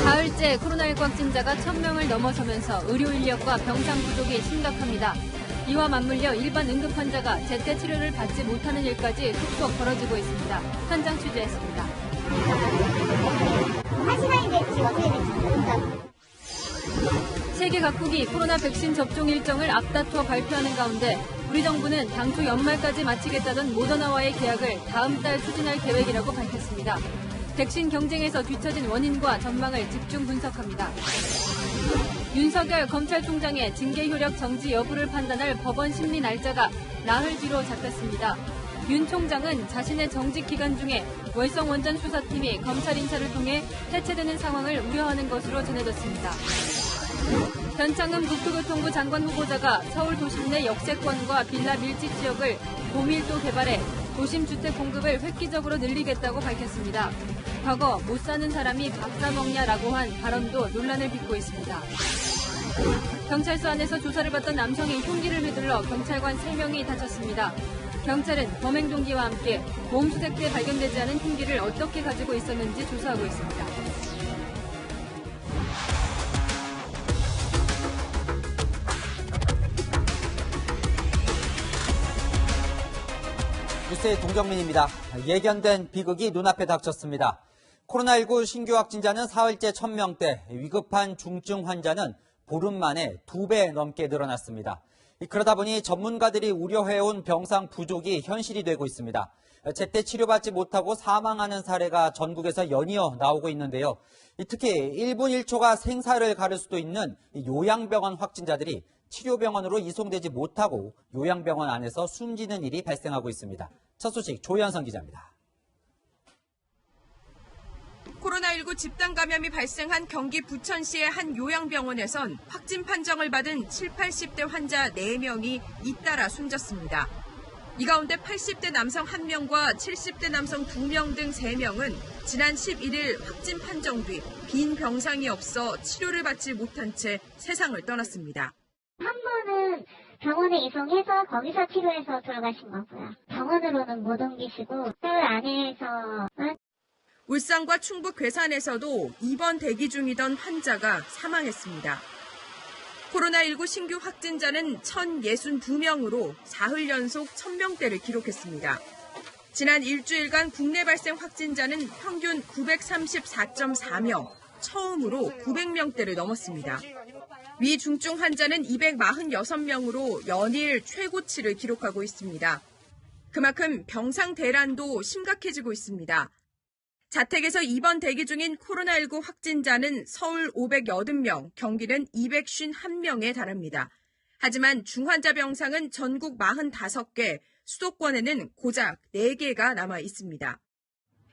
사흘째 코로나19 확진자가 1,000명을 넘어서면서 의료 인력과 병상 부족이 심각합니다. 이와 맞물려 일반 응급 환자가 제때 치료를 받지 못하는 일까지 속속 벌어지고 있습니다. 현장 취재했습니다. 1시간이 될지 어떻게 될지 모른다. 세계 각국이 코로나 백신 접종 일정을 앞다퉈 발표하는 가운데 우리 정부는 당초 연말까지 마치겠다던 모더나와의 계약을 다음 달 추진할 계획이라고 밝혔습니다. 백신 경쟁에서 뒤처진 원인과 전망을 집중 분석합니다. 윤석열 검찰총장의 징계 효력 정지 여부를 판단할 법원 심리 날짜가 나흘 뒤로 잡혔습니다. 윤 총장은 자신의 정직 기간 중에 월성 원전 수사팀이 검찰 인사를 통해 해체되는 상황을 우려하는 것으로 전해졌습니다. 변창흠 국토교통부 장관 후보자가 서울 도심 내 역세권과 빌라 밀집 지역을 고밀도 개발해 도심 주택 공급을 획기적으로 늘리겠다고 밝혔습니다. 과거 못 사는 사람이 밥 사 먹냐라고 한 발언도 논란을 빚고 있습니다. 경찰서 안에서 조사를 받던 남성이 흉기를 휘둘러 경찰관 3명이 다쳤습니다. 경찰은 범행 동기와 함께 몸수색 때 발견되지 않은 흉기를 어떻게 가지고 있었는지 조사하고 있습니다. 뉴스의 동경민입니다. 예견된 비극이 눈앞에 닥쳤습니다. 코로나19 신규 확진자는 사흘째 1,000명대, 위급한 중증 환자는 보름 만에 2배 넘게 늘어났습니다. 그러다 보니 전문가들이 우려해온 병상 부족이 현실이 되고 있습니다. 제때 치료받지 못하고 사망하는 사례가 전국에서 연이어 나오고 있는데요. 특히 1분 1초가 생사를 가를 수도 있는 요양병원 확진자들이 치료병원으로 이송되지 못하고 요양병원 안에서 숨지는 일이 발생하고 있습니다. 첫 소식 조현성 기자입니다. 코로나19 집단 감염이 발생한 경기 부천시의 한 요양병원에선 확진 판정을 받은 70, 80대 환자 4명이 잇따라 숨졌습니다. 이 가운데 80대 남성 1명과 70대 남성 2명 등 3명은 지난 11일 확진 판정 뒤 빈 병상이 없어 치료를 받지 못한 채 세상을 떠났습니다. 한 분은 병원에 이송해서 거기서 치료해서 돌아가신 거고요. 병원으로는 못 옮기시고 서울 안에서는 울산과 충북 괴산에서도 입원 대기 중이던 환자가 사망했습니다. 코로나19 신규 확진자는 1,062명으로 사흘 연속 1,000명대를 기록했습니다. 지난 일주일간 국내 발생 확진자는 평균 934.4명, 처음으로 900명대를 넘었습니다. 위 중증 환자는 246명으로 연일 최고치를 기록하고 있습니다. 그만큼 병상 대란도 심각해지고 있습니다. 자택에서 입원 대기 중인 코로나19 확진자는 서울 580명, 경기는 251명에 달합니다. 하지만 중환자 병상은 전국 45개, 수도권에는 고작 4개가 남아 있습니다.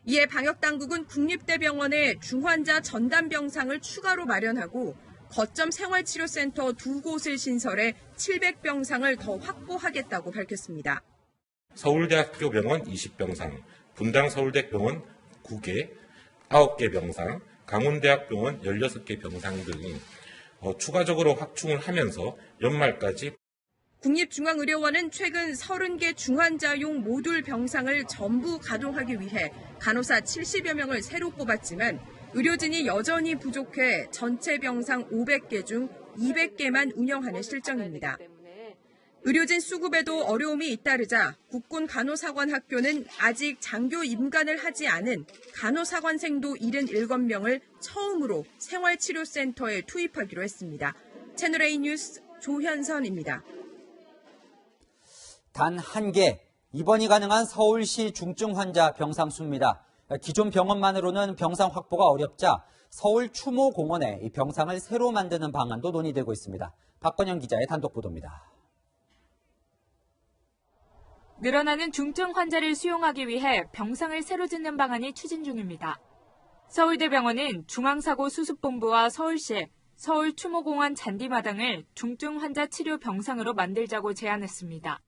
이에 방역당국은 국립대병원에 중환자 전담 병상을 추가로 마련하고 거점 생활치료센터 2곳을 신설해 700병상을 더 확보하겠다고 밝혔습니다. 서울대학교 병원 20병상, 분당서울대병원 9개, 9개 병상, 강원대학병원 16개 병상 등 추가적으로 확충을 하면서 연말까지 국립중앙의료원은 최근 30개 중환자용 모듈 병상을 전부 가동하기 위해 간호사 70여 명을 새로 뽑았지만 의료진이 여전히 부족해 전체 병상 500개 중 200개만 운영하는 실정입니다. 의료진 수급에도 어려움이 잇따르자 국군간호사관학교는 아직 장교 임관을 하지 않은 간호사관생도 77명을 처음으로 생활치료센터에 투입하기로 했습니다. 채널A 뉴스 조현선입니다. 단 한 개, 입원이 가능한 서울시 중증 환자 병상 수입니다. 기존 병원만으로는 병상 확보가 어렵자 서울 추모공원에 이 병상을 새로 만드는 방안도 논의되고 있습니다. 박건영 기자의 단독 보도입니다. 늘어나는 중증 환자를 수용하기 위해 병상을 새로 짓는 방안이 추진 중입니다. 서울대병원은 중앙사고수습본부와 서울시, 서울추모공원 잔디마당을 중증 환자 치료 병상으로 만들자고 제안했습니다.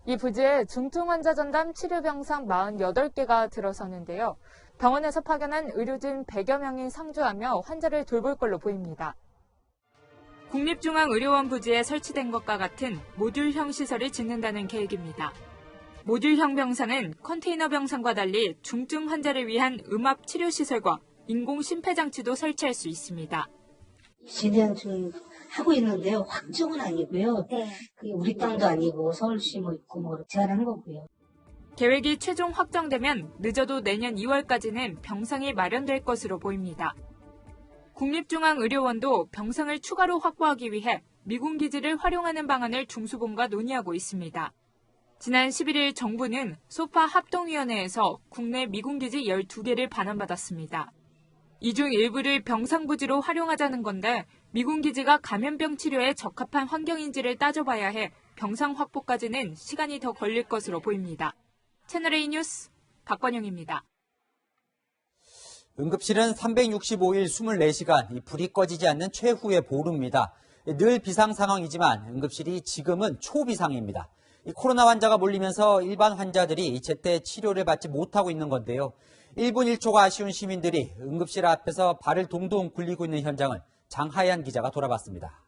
이 부지에 중증 환자 전담 치료 병상 48개가 들어서는데요. 병원에서 파견한 의료진 100여 명이 상주하며 환자를 돌볼 걸로 보입니다. 국립중앙의료원 부지에 설치된 것과 같은 모듈형 시설을 짓는다는 계획입니다. 모듈형 병상은 컨테이너 병상과 달리 중증 환자를 위한 음압 치료 시설과 인공 심폐장치도 설치할 수 있습니다. 진행 중 하고 있는데요. 확정은 아니고요. 그게 우리 땅도 아니고 서울시 뭐 있고 뭐 제안한 거고요. 계획이 최종 확정되면 늦어도 내년 2월까지는 병상이 마련될 것으로 보입니다. 국립중앙의료원도 병상을 추가로 확보하기 위해 미군 기지를 활용하는 방안을 중수본과 논의하고 있습니다. 지난 11일 정부는 소파 합동위원회에서 국내 미군 기지 12개를 반환받았습니다. 이 중 일부를 병상부지로 활용하자는 건데 미군 기지가 감염병 치료에 적합한 환경인지를 따져봐야 해 병상 확보까지는 시간이 더 걸릴 것으로 보입니다. 채널A 뉴스 박관영입니다. 응급실은 365일 24시간 불이 꺼지지 않는 최후의 보루입니다. 늘 비상 상황이지만 응급실이 지금은 초비상입니다. 코로나 환자가 몰리면서 일반 환자들이 제때 치료를 받지 못하고 있는 건데요. 1분 1초가 아쉬운 시민들이 응급실 앞에서 발을 동동 굴리고 있는 현장을 장하얀 기자가 돌아봤습니다.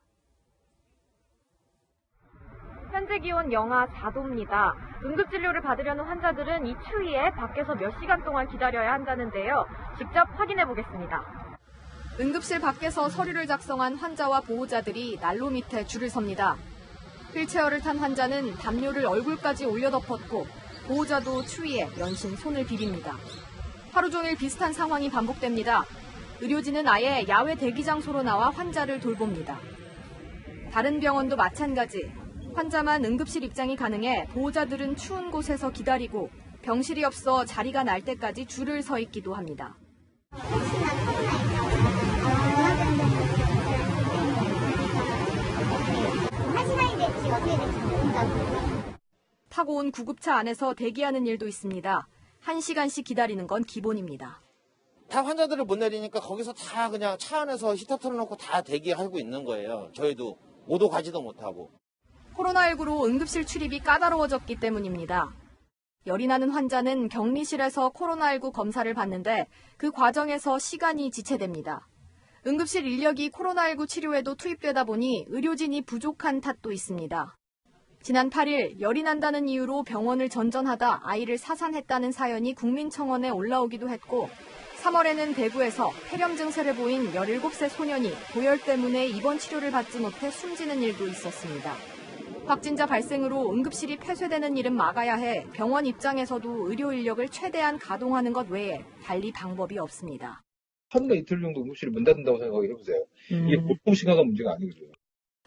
현재 기온 영하 4도입니다. 응급진료를 받으려는 환자들은 이 추위에 밖에서 몇 시간 동안 기다려야 한다는데요. 직접 확인해 보겠습니다. 응급실 밖에서 서류를 작성한 환자와 보호자들이 난로 밑에 줄을 섭니다. 휠체어를 탄 환자는 담요를 얼굴까지 올려 덮었고 보호자도 추위에 연신 손을 비빕니다. 하루 종일 비슷한 상황이 반복됩니다. 의료진은 아예 야외 대기 장소로 나와 환자를 돌봅니다. 다른 병원도 마찬가지. 환자만 응급실 입장이 가능해 보호자들은 추운 곳에서 기다리고 병실이 없어 자리가 날 때까지 줄을 서 있기도 합니다. 타고 온 구급차 안에서 대기하는 일도 있습니다. 1시간씩 기다리는 건 기본입니다. 다 환자들을 못 내리니까 거기서 다 그냥 차 안에서 히터 틀어놓고 다 대기하고 있는 거예요. 저희도 오도 가지도 못하고. 코로나19로 응급실 출입이 까다로워졌기 때문입니다. 열이 나는 환자는 격리실에서 코로나19 검사를 받는데 그 과정에서 시간이 지체됩니다. 응급실 인력이 코로나19 치료에도 투입되다 보니 의료진이 부족한 탓도 있습니다. 지난 8일 열이 난다는 이유로 병원을 전전하다 아이를 사산했다는 사연이 국민청원에 올라오기도 했고 3월에는 대구에서 폐렴 증세를 보인 17세 소년이 고열 때문에 입원 치료를 받지 못해 숨지는 일도 있었습니다. 확진자 발생으로 응급실이 폐쇄되는 일은 막아야 해 병원 입장에서도 의료 인력을 최대한 가동하는 것 외에 달리 방법이 없습니다. 하루나 이틀 정도 응급실을 문 닫는다고 생각을 해보세요. 이게 보통 심각한 문제가 아니거든요.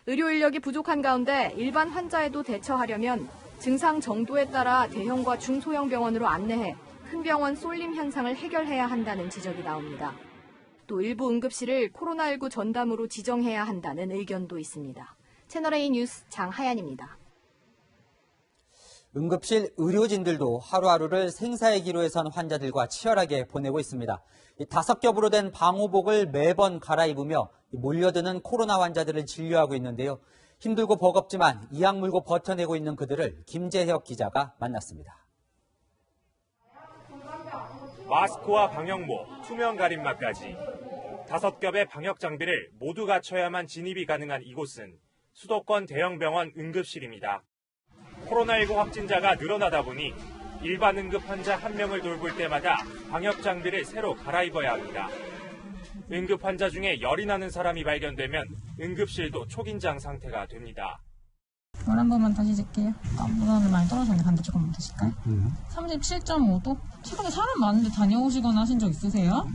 의료 인력이 부족한 가운데 일반 환자에도 대처하려면 증상 정도에 따라 대형과 중소형 병원으로 안내해 큰 병원 쏠림 현상을 해결해야 한다는 지적이 나옵니다. 또 일부 응급실을 코로나19 전담으로 지정해야 한다는 의견도 있습니다. 채널A 뉴스 장하얀입니다. 응급실 의료진들도 하루하루를 생사의 기로에 선 환자들과 치열하게 보내고 있습니다. 5겹으로 된 방호복을 매번 갈아입으며 몰려드는 코로나 환자들을 진료하고 있는데요. 힘들고 버겁지만 이악 물고 버텨내고 있는 그들을 김재혁 기자가 만났습니다. 마스크와 방역모, 투명 가림막까지 5겹의 방역 장비를 모두 갖춰야만 진입이 가능한 이곳은 수도권 대형병원 응급실입니다. 코로나19 확진자가 늘어나다 보니 일반 응급 환자 1명을 돌볼 때마다 방역 장비를 새로 갈아입어야 합니다. 응급 환자 중에 열이 나는 사람이 발견되면 응급실도 초긴장 상태가 됩니다. 열 한 번만 다시 잴게요. 아까보다는 많이 떨어졌는데 반대 조금만 드실까요? 37.5도? 최근에 사람 많은데 다녀오시거나 하신 적 있으세요?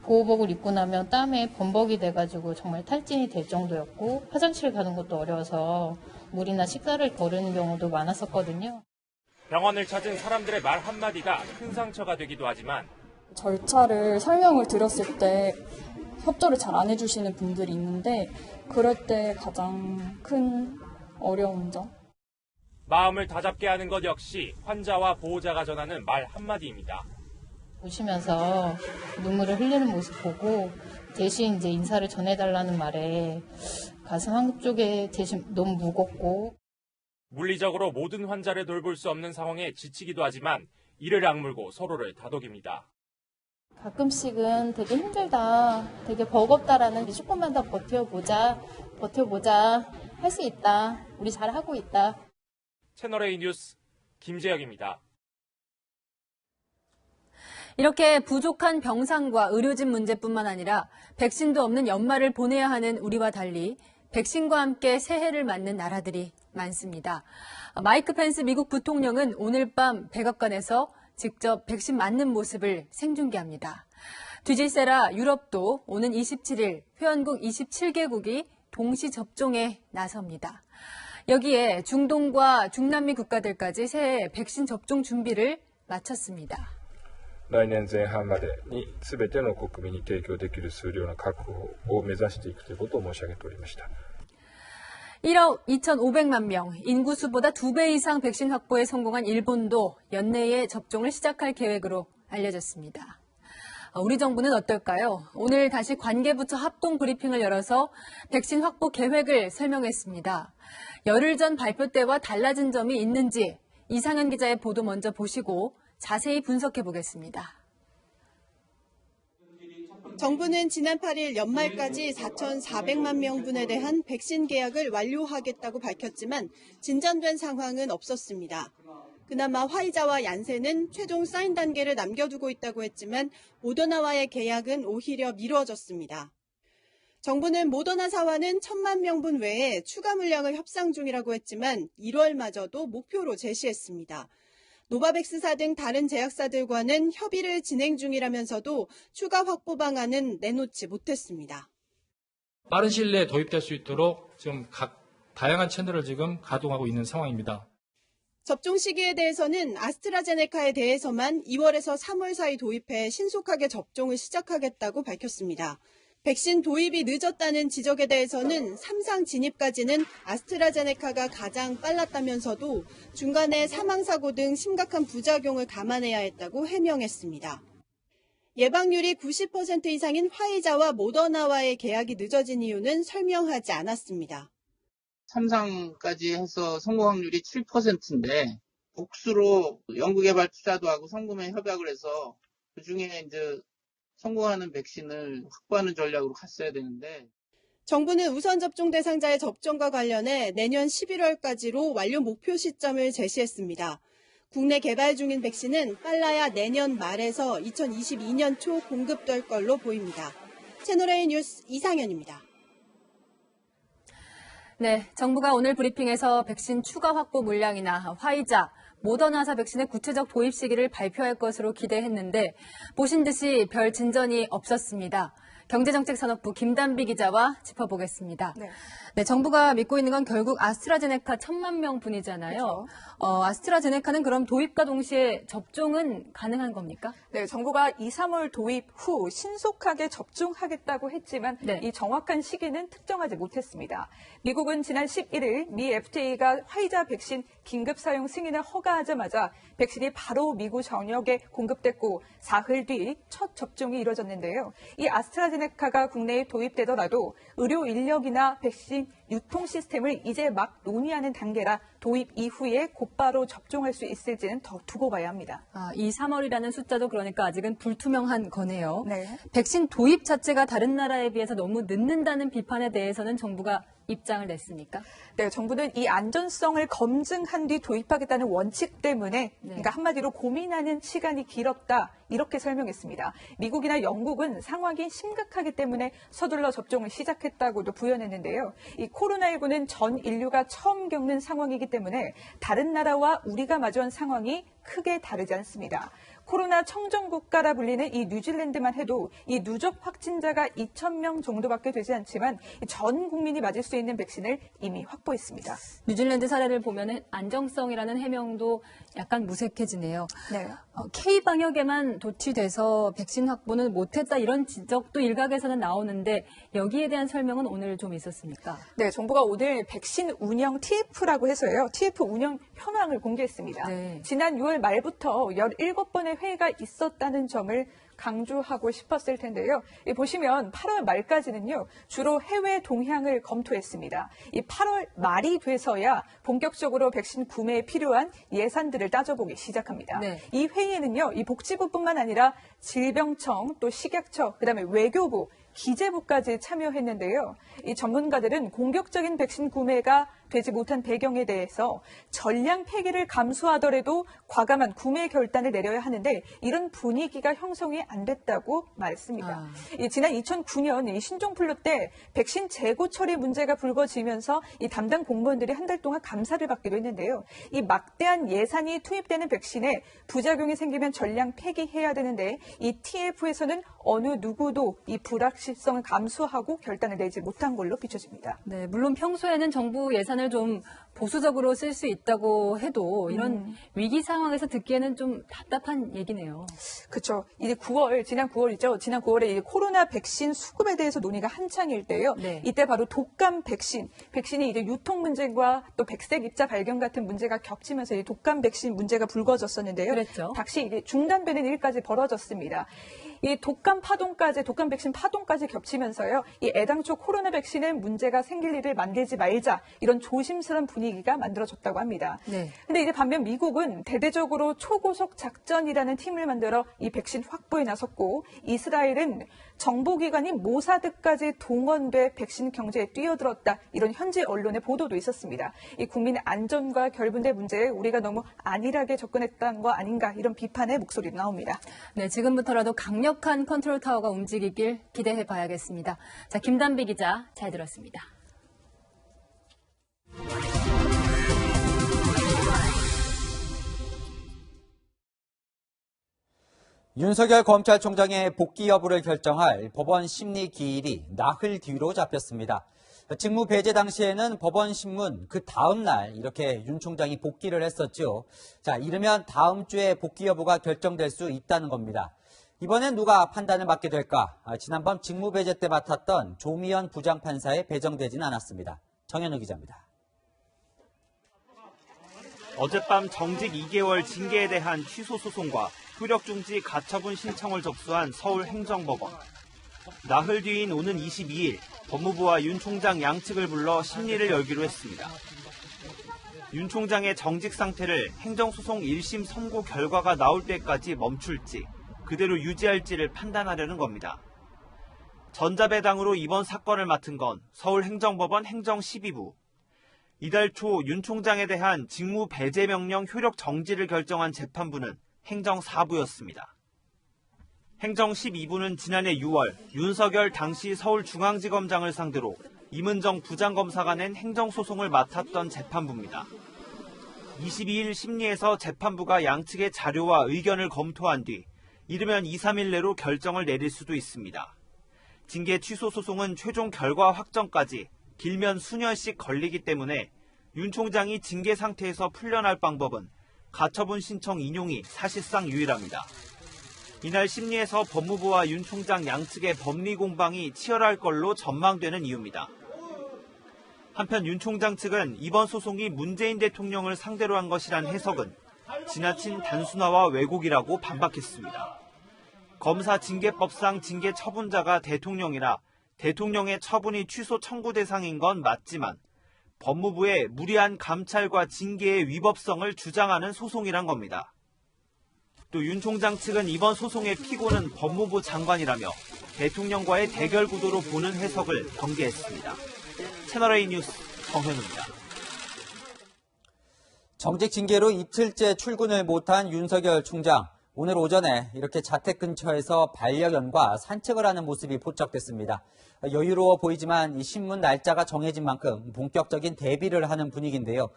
보호복을 입고 나면 땀에 범벅이 돼가지고 정말 탈진이 될 정도였고 화장실 가는 것도 어려워서 물이나 식사를 거르는 경우도 많았었거든요. 병원을 찾은 사람들의 말 한마디가 큰 상처가 되기도 하지만 절차를 설명을 드렸을 때 협조를 잘 안 해주시는 분들이 있는데 그럴 때 가장 큰 어려운 점. 마음을 다잡게 하는 것 역시 환자와 보호자가 전하는 말 한마디입니다. 보시면서 눈물을 흘리는 모습 보고 대신 이제 인사를 전해달라는 말에 가슴 한쪽에 대신 너무 무겁고 물리적으로 모든 환자를 돌볼 수 없는 상황에 지치기도 하지만 이를 악물고 서로를 다독입니다. 가끔씩은 되게 힘들다, 되게 버겁다라는 조금만 더 버텨보자, 할 수 있다, 우리 잘하고 있다. 채널A 뉴스 김재혁입니다. 이렇게 부족한 병상과 의료진 문제뿐만 아니라 백신도 없는 연말을 보내야 하는 우리와 달리 백신과 함께 새해를 맞는 나라들이 많습니다. 마이크 펜스 미국 부통령은 오늘 밤 백악관에서 직접 백신 맞는 모습을 생중계합니다. 뒤질세라 유럽도 오는 27일 회원국 27개국이 동시 접종에 나섭니다. 여기에 중동과 중남미 국가들까지 새해 백신 접종 준비를 마쳤습니다. 来年前半までに全ての国民に提供できる数量の確保を目指していくということを申し上げておりました。 1억 2,500만 명, 인구수보다 2배 이상 백신 확보에 성공한 일본도 연내에 접종을 시작할 계획으로 알려졌습니다. 우리 정부는 어떨까요? 오늘 다시 관계부처 합동 브리핑을 열어서 백신 확보 계획을 설명했습니다. 열흘 전 발표 때와 달라진 점이 있는지 이상현 기자의 보도 먼저 보시고 자세히 분석해 보겠습니다. 정부는 지난 8일 연말까지 4,400만 명분에 대한 백신 계약을 완료하겠다고 밝혔지만 진전된 상황은 없었습니다. 그나마 화이자와 얀센은 최종 사인 단계를 남겨두고 있다고 했지만 모더나와의 계약은 오히려 미뤄졌습니다. 정부는 모더나사와는 1,000만 명분 외에 추가 물량을 협상 중이라고 했지만 1월마저도 목표로 제시했습니다. 노바백스사 등 다른 제약사들과는 협의를 진행 중이라면서도 추가 확보 방안은 내놓지 못했습니다. 빠른 시일 내에 도입될 수 있도록 지금 각 다양한 채널을 지금 가동하고 있는 상황입니다. 접종 시기에 대해서는 아스트라제네카에 대해서만 2월에서 3월 사이 도입해 신속하게 접종을 시작하겠다고 밝혔습니다. 백신 도입이 늦었다는 지적에 대해서는 3상 진입까지는 아스트라제네카가 가장 빨랐다면서도 중간에 사망사고 등 심각한 부작용을 감안해야 했다고 해명했습니다. 예방률이 90% 이상인 화이자와 모더나와의 계약이 늦어진 이유는 설명하지 않았습니다. 3상까지 해서 성공 확률이 7%인데 복수로 연구개발 투자도 하고 성금에 협약을 해서 그중에 이제 성공하는 백신을 확보하는 전략으로 갔어야 되는데 정부는 우선 접종 대상자의 접종과 관련해 내년 11월까지로 완료 목표 시점을 제시했습니다. 국내 개발 중인 백신은 빨라야 내년 말에서 2022년 초 공급될 걸로 보입니다. 채널A 뉴스 이상현입니다. 네, 정부가 오늘 브리핑에서 백신 추가 확보 물량이나 화이자, 모더나사 백신의 구체적 도입 시기를 발표할 것으로 기대했는데 보신 듯이 별 진전이 없었습니다. 경제정책산업부 김단비 기자와 짚어보겠습니다. 네, 정부가 믿고 있는 건 결국 아스트라제네카 1,000만 명분이잖아요. 그렇죠. 아스트라제네카는 그럼 도입과 동시에 접종은 가능한 겁니까? 네, 정부가 2, 3월 도입 후 신속하게 접종하겠다고 했지만 이 정확한 시기는 특정하지 못했습니다. 미국은 지난 11일 미 FDA가 화이자 백신 긴급 사용 승인을 허가하자마자 백신이 바로 미국 전역에 공급됐고 사흘 뒤 첫 접종이 이뤄졌는데요. 이 아스트라제네카가 국내에 도입되더라도 의료 인력이나 백신 유통 시스템을 이제 막 논의하는 단계라 도입 이후에 곧바로 접종할 수 있을지는 더 두고 봐야 합니다. 2, 3월이라는 숫자도 그러니까 아직은 불투명한 거네요. 네. 백신 도입 자체가 다른 나라에 비해서 너무 늦는다는 비판에 대해서는 정부가 입장을 냈습니까? 네, 정부는 이 안전성을 검증한 뒤 도입하겠다는 원칙 때문에 그러니까 한마디로 고민하는 시간이 길었다 이렇게 설명했습니다. 미국이나 영국은 상황이 심각하기 때문에 서둘러 접종을 시작했다고도 부연했는데요. 이 코로나19는 전 인류가 처음 겪는 상황이기 때문에 다른 나라와 우리가 마주한 상황이 크게 다르지 않습니다. 코로나 청정국가라 불리는 이 뉴질랜드만 해도 이 누적 확진자가 2,000명 정도밖에 되지 않지만 전 국민이 맞을 수 있는 백신을 이미 확보했습니다. 뉴질랜드 사례를 보면 안정성이라는 해명도 약간 무색해지네요. 네. K방역에만 도취돼서 백신 확보는 못했다 이런 지적도 일각에서는 나오는데 여기에 대한 설명은 오늘 좀 있었습니까? 네, 정부가 오늘 백신 운영 TF라고 해서요. TF 운영 현황을 공개했습니다. 지난 6월 말부터 17번의 회의가 있었다는 점을 강조하고 싶었을 텐데요. 보시면 8월 말까지는요. 주로 해외 동향을 검토했습니다. 이 8월 말이 돼서야 본격적으로 백신 구매에 필요한 예산들을 따져보기 시작합니다. 이 회의에는요. 이 복지부뿐만 아니라 질병청, 또 식약처, 그다음에 외교부, 기재부까지 참여했는데요. 이 전문가들은 공격적인 백신 구매가 되지 못한 배경에 대해서 전량 폐기를 감수하더라도 과감한 구매 결단을 내려야 하는데 이런 분위기가 형성이 안 됐다고 말했습니다. 지난 2009년 이 신종플루 때 백신 재고 처리 문제가 불거지면서 이 담당 공무원들이 한 달 동안 감사를 받기도 했는데요. 이 막대한 예산이 투입되는 백신에 부작용이 생기면 전량 폐기해야 되는데 이 TF에서는 어느 누구도 이 불확실성을 감수하고 결단을 내지 못한 걸로 비춰집니다. 네, 물론 평소에는 정부 예산을 좀 보수적으로 쓸 수 있다고 해도 이런 위기 상황에서 듣기에는 좀 답답한 얘기네요. 그렇죠. 이제 지난 9월이죠. 지난 9월에 이 코로나 백신 수급에 대해서 논의가 한창일 때요. 네. 이때 바로 독감 백신이 이제 유통 문제와 또 백색 입자 발견 같은 문제가 겹치면서 이 독감 백신 문제가 불거졌었는데요. 그랬죠. 당시 이제 중단되는 일까지 벌어졌습니다. 이 독감 백신 파동까지 겹치면서요. 이 애당초 코로나 백신은 문제가 생길 일을 만들지 말자 이런 조심스러운 분위기가 만들어졌다고 합니다. 네. 근데 이제 반면 미국은 대대적으로 초고속 작전이라는 팀을 만들어 이 백신 확보에 나섰고 이스라엘은 정보기관인 모사드까지 동원돼 백신 경제에 뛰어들었다 이런 현지 언론의 보도도 있었습니다. 이 국민의 안전과 결부된 문제에 우리가 너무 안일하게 접근했던 거 아닌가 이런 비판의 목소리도 나옵니다. 네, 지금부터라도 강력한 컨트롤 타워가 움직이길 기대해 봐야겠습니다. 자, 김단비 기자 잘 들었습니다. 윤석열 검찰총장의 복귀 여부를 결정할 법원 심리 기일이 나흘 뒤로 잡혔습니다. 직무 배제 당시에는 법원 신문 그 다음 날 이렇게 윤 총장이 복귀를 했었죠. 자, 이르면 다음 주에 복귀 여부가 결정될 수 있다는 겁니다. 이번엔 누가 판단을 맡게 될까? 지난번 직무 배제 때 맡았던 조미연 부장판사에 배정되진 않았습니다. 정현우 기자입니다. 어젯밤 정직 2개월 징계에 대한 취소 소송과 효력 중지 가처분 신청을 접수한 서울행정법원. 나흘 뒤인 오는 22일 법무부와 윤 총장 양측을 불러 심리를 열기로 했습니다. 윤 총장의 정직 상태를 행정소송 1심 선고 결과가 나올 때까지 멈출지 그대로 유지할지를 판단하려는 겁니다. 전자배당으로 이번 사건을 맡은 건 서울행정법원 행정12부. 이달 초 윤 총장에 대한 직무 배제 명령 효력 정지를 결정한 재판부는 행정4부였습니다. 행정12부는 지난해 6월 윤석열 당시 서울중앙지검장을 상대로 임은정 부장검사가 낸 행정소송을 맡았던 재판부입니다. 22일 심리에서 재판부가 양측의 자료와 의견을 검토한 뒤 이르면 2, 3일 내로 결정을 내릴 수도 있습니다. 징계 취소 소송은 최종 결과 확정까지 길면 수년씩 걸리기 때문에 윤 총장이 징계 상태에서 풀려날 방법은 가처분 신청 인용이 사실상 유일합니다. 이날 심리에서 법무부와 윤 총장 양측의 법리 공방이 치열할 걸로 전망되는 이유입니다. 한편 윤 총장 측은 이번 소송이 문재인 대통령을 상대로 한 것이란 해석은 지나친 단순화와 왜곡이라고 반박했습니다. 검사 징계법상 징계 처분자가 대통령이라 대통령의 처분이 취소 청구 대상인 건 맞지만 법무부의 무리한 감찰과 징계의 위법성을 주장하는 소송이란 겁니다. 또 윤 총장 측은 이번 소송의 피고는 법무부 장관이라며 대통령과의 대결 구도로 보는 해석을 경계했습니다. 채널A 뉴스 정현우입니다. 정직 징계로 이틀째 출근을 못한 윤석열 총장. 오늘 오전에 이렇게 자택 근처에서 반려견과 산책을 하는 모습이 포착됐습니다. 여유로워 보이지만 이 신문 날짜가 정해진 만큼 본격적인 대비를 하는 분위기인데요.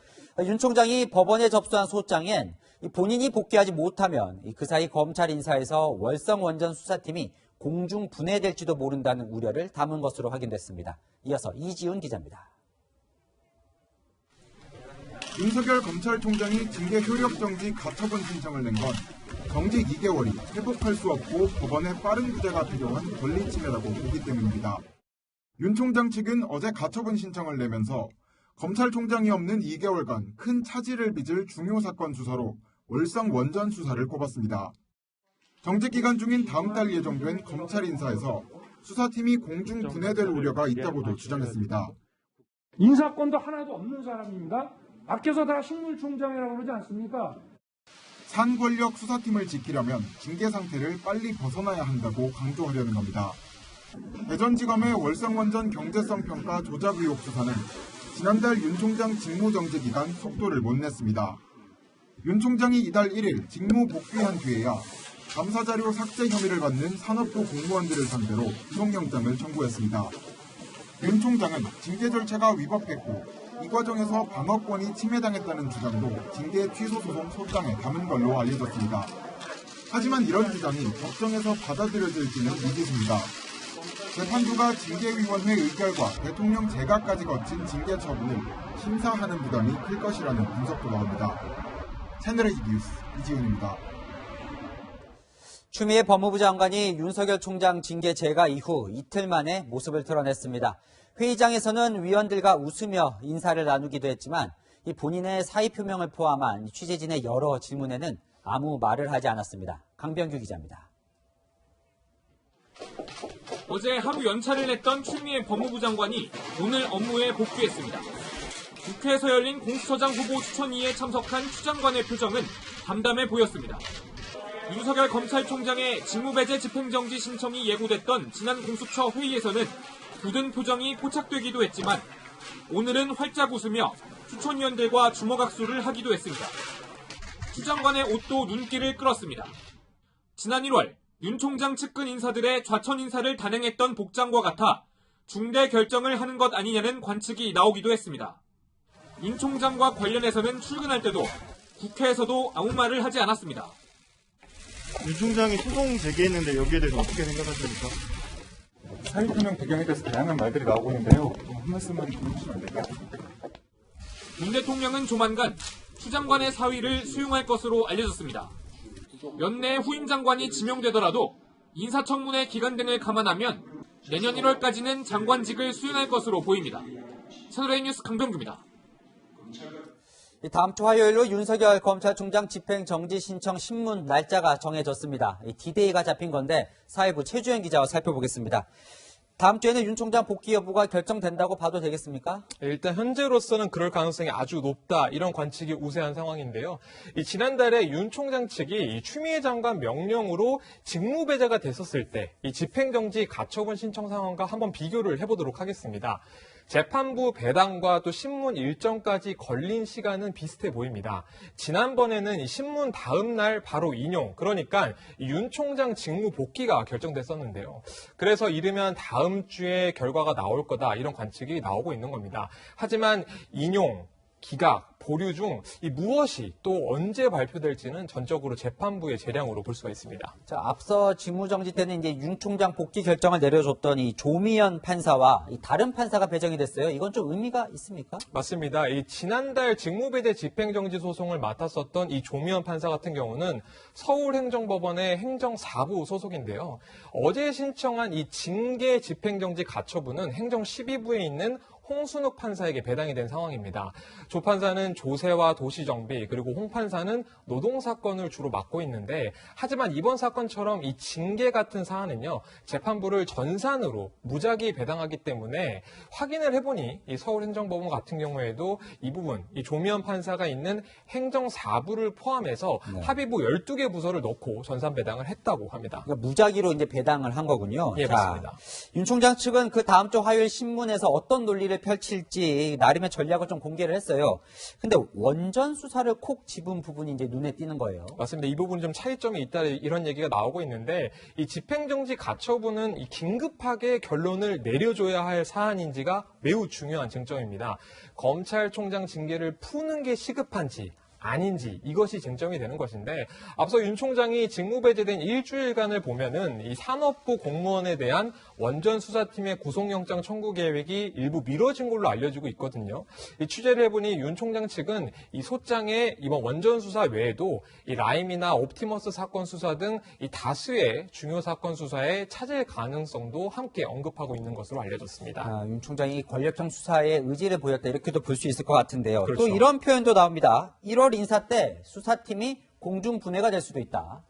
윤 총장이 법원에 접수한 소장엔 본인이 복귀하지 못하면 그 사이 검찰 인사에서 월성원전 수사팀이 공중 분해될지도 모른다는 우려를 담은 것으로 확인됐습니다. 이어서 이지훈 기자입니다. 윤석열 검찰총장이 징계 효력 정지 가처분 신청을 낸 건 정직 2개월이 회복할 수 없고 법원의 빠른 구제가 필요한 권리침해라고 보기 때문입니다. 윤 총장 측은 어제 가처분 신청을 내면서 검찰총장이 없는 2개월간 큰 차질을 빚을 중요 사건 수사로 월성 원전 수사를 꼽았습니다. 정직 기간 중인 다음 달 예정된 검찰 인사에서 수사팀이 공중 분해될 우려가 있다고도 주장했습니다. 인사권도 하나도 없는 사람입니다. 밖에서 다 식물총장이라고 그러지 않습니까? 산권력 수사팀을 지키려면 징계 상태를 빨리 벗어나야 한다고 강조하려는 겁니다. 대전지검의 월성원전 경제성 평가 조작 의혹 수사는 지난달 윤 총장 직무정지 기간 속도를 못 냈습니다. 윤 총장이 이달 1일 직무 복귀한 뒤에야 감사자료 삭제 혐의를 받는 산업부 공무원들을 상대로 구속영장을 청구했습니다. 윤 총장은 징계 절차가 위법했고 이 과정에서 방어권이 침해당했다는 주장도 징계 취소 소송 소장에 담은 걸로 알려졌습니다. 하지만 이런 주장이 법정에서 받아들여질지는 미지수입니다. 재판부가 징계위원회 의결과 대통령 재가까지 거친 징계 처분을 심사하는 부담이 클 것이라는 분석도 나옵니다. 채널A 뉴스 이지훈입니다. 추미애 법무부 장관이 윤석열 총장 징계 재가 이후 이틀 만에 모습을 드러냈습니다. 회의장에서는 위원들과 웃으며 인사를 나누기도 했지만 이 본인의 사의 표명을 포함한 취재진의 여러 질문에는 아무 말을 하지 않았습니다. 강병규 기자입니다. 어제 하루 연차를 냈던 추미애 법무부 장관이 오늘 업무에 복귀했습니다. 국회에서 열린 공수처장 후보 추천위에 참석한 추 장관의 표정은 담담해 보였습니다. 윤석열 검찰총장의 직무배제 집행정지 신청이 예고됐던 지난 공수처 회의에서는 굳은 표정이 포착되기도 했지만 오늘은 활짝 웃으며 추천위원들과 주먹악수를 하기도 했습니다. 추 장관의 옷도 눈길을 끌었습니다. 지난 1월 윤 총장 측근 인사들의 좌천 인사를 단행했던 복장과 같아 중대 결정을 하는 것 아니냐는 관측이 나오기도 했습니다. 윤 총장과 관련해서는 출근할 때도 국회에서도 아무 말을 하지 않았습니다. 윤 총장이 소송 제기했는데 여기에 대해서 어떻게 생각하십니까? 사의 표명 배경에 대해서 다양한 말들이 나오고 있는데요. 한 말씀만 해주시면 안 될까요? 윤 대통령은 조만간 추 장관의 사위를 수용할 것으로 알려졌습니다. 연내 후임 장관이 지명되더라도 인사청문회 기간 등을 감안하면 내년 1월까지는 장관직을 수행할 것으로 보입니다. 채널A 뉴스 강병규입니다. 다음 주 화요일로 윤석열 검찰총장 집행정지 신청 신문 날짜가 정해졌습니다. D-Day가 잡힌 건데 사회부 최주현 기자와 살펴보겠습니다. 다음 주에는 윤 총장 복귀 여부가 결정된다고 봐도 되겠습니까? 일단 현재로서는 그럴 가능성이 아주 높다, 이런 관측이 우세한 상황인데요. 지난달에 윤 총장 측이 추미애 장관 명령으로 직무배제가 됐었을 때 이 집행정지 가처분 신청 상황과 한번 비교를 해보도록 하겠습니다. 재판부 배당과 또 신문 일정까지 걸린 시간은 비슷해 보입니다. 지난번에는 이 신문 다음 날 바로 인용, 그러니까 윤 총장 직무 복귀가 결정됐었는데요. 그래서 이르면 다음 주에 결과가 나올 거다, 이런 관측이 나오고 있는 겁니다. 하지만 인용, 기각, 보류 중 이 무엇이 또 언제 발표될지는 전적으로 재판부의 재량으로 볼 수가 있습니다. 자, 앞서 직무정지 때는 이제 윤 총장 복귀 결정을 내려줬던 이 조미연 판사와 이 다른 판사가 배정이 됐어요. 이건 좀 의미가 있습니까? 맞습니다. 이 지난달 직무배제 집행정지 소송을 맡았었던 이 조미연 판사 같은 경우는 서울행정법원의 행정4부 소속인데요. 어제 신청한 이 징계 집행정지 가처분은 행정 12부에 있는 홍순욱 판사에게 배당이 된 상황입니다. 조 판사는 조세와 도시정비, 그리고 홍 판사는 노동사건을 주로 맡고 있는데, 하지만 이번 사건처럼 이 징계 같은 사안은요, 재판부를 전산으로 무작위 배당하기 때문에 확인을 해보니 이 서울행정법원 같은 경우에도 이 부분, 이 조미연 판사가 있는 행정4부를 포함해서 합의부 12개 부서를 넣고 전산 배당을 했다고 합니다. 그러니까 무작위로 이제 배당을 한 거군요. 예, 맞습니다. 윤 총장 측은 그 다음 주 화요일 신문에서 어떤 논리를 펼칠지 나름의 전략을 좀 공개를 했어요. 근데 원전 수사를 콕 집은 부분이 이제 눈에 띄는 거예요. 맞습니다. 이 부분이 좀 차이점이 있다, 이런 얘기가 나오고 있는데, 이 집행정지 가처분은 이 긴급하게 결론을 내려줘야 할 사안인지가 매우 중요한 쟁점입니다. 검찰총장 징계를 푸는 게 시급한지 아닌지, 이것이 쟁점이 되는 것인데, 앞서 윤 총장이 직무배제된 일주일간을 보면은 이 산업부 공무원에 대한 원전 수사팀의 구속영장 청구 계획이 일부 미뤄진 걸로 알려지고 있거든요. 이 취재를 해보니 윤 총장 측은 이 소장에 이번 원전 수사 외에도 이 라임이나 옵티머스 사건 수사 등 이 다수의 중요 사건 수사에 차질 가능성도 함께 언급하고 있는 것으로 알려졌습니다. 윤 총장이 권력형 수사에 의지를 보였다, 이렇게도 볼 수 있을 것 같은데요. 그렇죠. 또 이런 표현도 나옵니다. 1월 인사 때 수사팀이 공중분해가 될 수도 있다.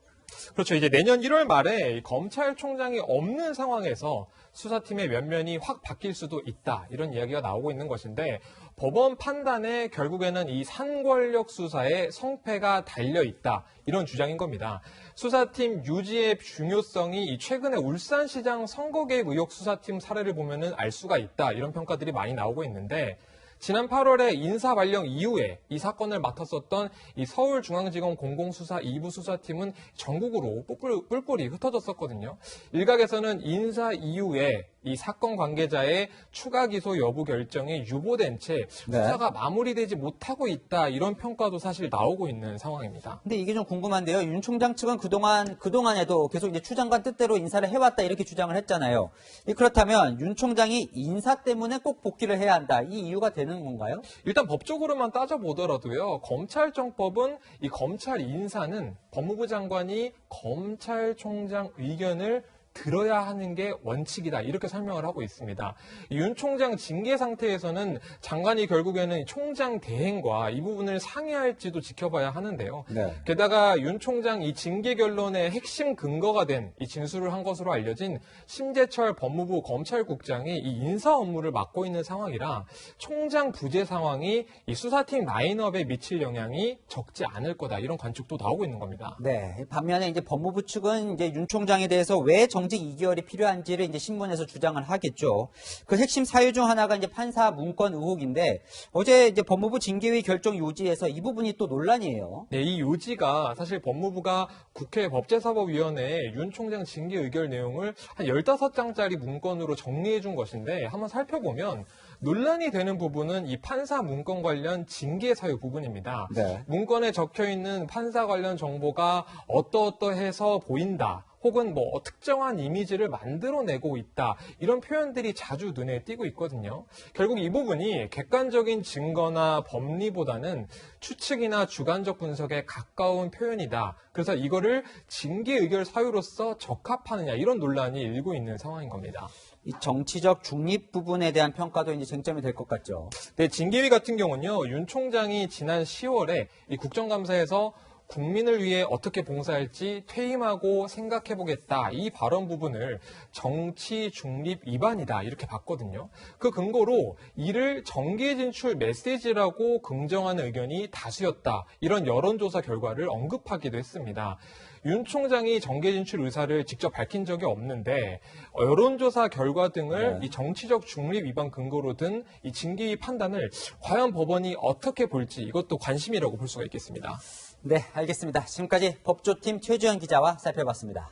그렇죠. 이제 내년 1월 말에 검찰총장이 없는 상황에서 수사팀의 면면이 확 바뀔 수도 있다. 이런 이야기가 나오고 있는 것인데 법원 판단에 결국에는 이 산권력 수사에 성패가 달려있다. 이런 주장인 겁니다. 수사팀 유지의 중요성이 최근에 울산시장 선거 개입 의혹 수사팀 사례를 보면은 알 수가 있다. 이런 평가들이 많이 나오고 있는데 지난 8월에 인사 발령 이후에 이 사건을 맡았었던 이 서울중앙지검 공공수사 2부 수사팀은 전국으로 뿔뿔이 흩어졌었거든요. 일각에서는 인사 이후에 이 사건 관계자의 추가 기소 여부 결정이 유보된 채 수사가 마무리되지 못하고 있다. 이런 평가도 사실 나오고 있는 상황입니다. 근데 이게 좀 궁금한데요. 윤 총장 측은 그동안에도 계속 이제 추 장관 뜻대로 인사를 해왔다 이렇게 주장을 했잖아요. 그렇다면 윤 총장이 인사 때문에 꼭 복귀를 해야 한다. 이 이유가 되는 건가요? 일단 법적으로만 따져보더라도요. 검찰정법은 이 검찰 인사는 법무부 장관이 검찰총장 의견을 들어야 하는 게 원칙이다. 이렇게 설명을 하고 있습니다. 윤 총장 징계 상태에서는 장관이 결국에는 총장 대행과 이 부분을 상의할지도 지켜봐야 하는데요. 게다가 윤 총장 이 징계 결론의 핵심 근거가 된 이 진술을 한 것으로 알려진 심재철 법무부 검찰국장이 이 인사 업무를 맡고 있는 상황이라 총장 부재 상황이 이 수사팀 라인업에 미칠 영향이 적지 않을 거다. 이런 관측도 나오고 있는 겁니다. 네. 반면에 이제 법무부 측은 이제 윤 총장에 대해서 왜 정직 2개월이 필요한지를 이제 신문에서 주장을 하겠죠. 그 핵심 사유 중 하나가 이제 판사 문건 의혹인데 어제 이제 법무부 징계위 결정 요지에서 이 부분이 또 논란이에요. 네, 이 요지가 사실 법무부가 국회 법제사법위원회에 윤 총장 징계 의결 내용을 한 15장짜리 문건으로 정리해 준 것인데 한번 살펴보면 논란이 되는 부분은 이 판사 문건 관련 징계 사유 부분입니다. 문건에 적혀 있는 판사 관련 정보가 어떠어떠해서 보인다. 혹은 뭐 특정한 이미지를 만들어내고 있다. 이런 표현들이 자주 눈에 띄고 있거든요. 결국 이 부분이 객관적인 증거나 법리보다는 추측이나 주관적 분석에 가까운 표현이다. 그래서 이거를 징계 의결 사유로서 적합하느냐 이런 논란이 일고 있는 상황인 겁니다. 이 정치적 중립 부분에 대한 평가도 이제 쟁점이 될 것 같죠. 네, 징계위 같은 경우는요. 윤 총장이 지난 10월에 이 국정감사에서 국민을 위해 어떻게 봉사할지 퇴임하고 생각해보겠다. 이 발언 부분을 정치 중립 위반이다. 이렇게 봤거든요. 그 근거로 이를 정계 진출 메시지라고 긍정하는 의견이 다수였다. 이런 여론조사 결과를 언급하기도 했습니다. 윤 총장이 정계 진출 의사를 직접 밝힌 적이 없는데 여론조사 결과 등을 이 정치적 중립 위반 근거로 든 이 징계위 판단을 과연 법원이 어떻게 볼지 이것도 관심이라고 볼 수가 있겠습니다. 네, 알겠습니다. 지금까지 법조팀 최주현 기자와 살펴봤습니다.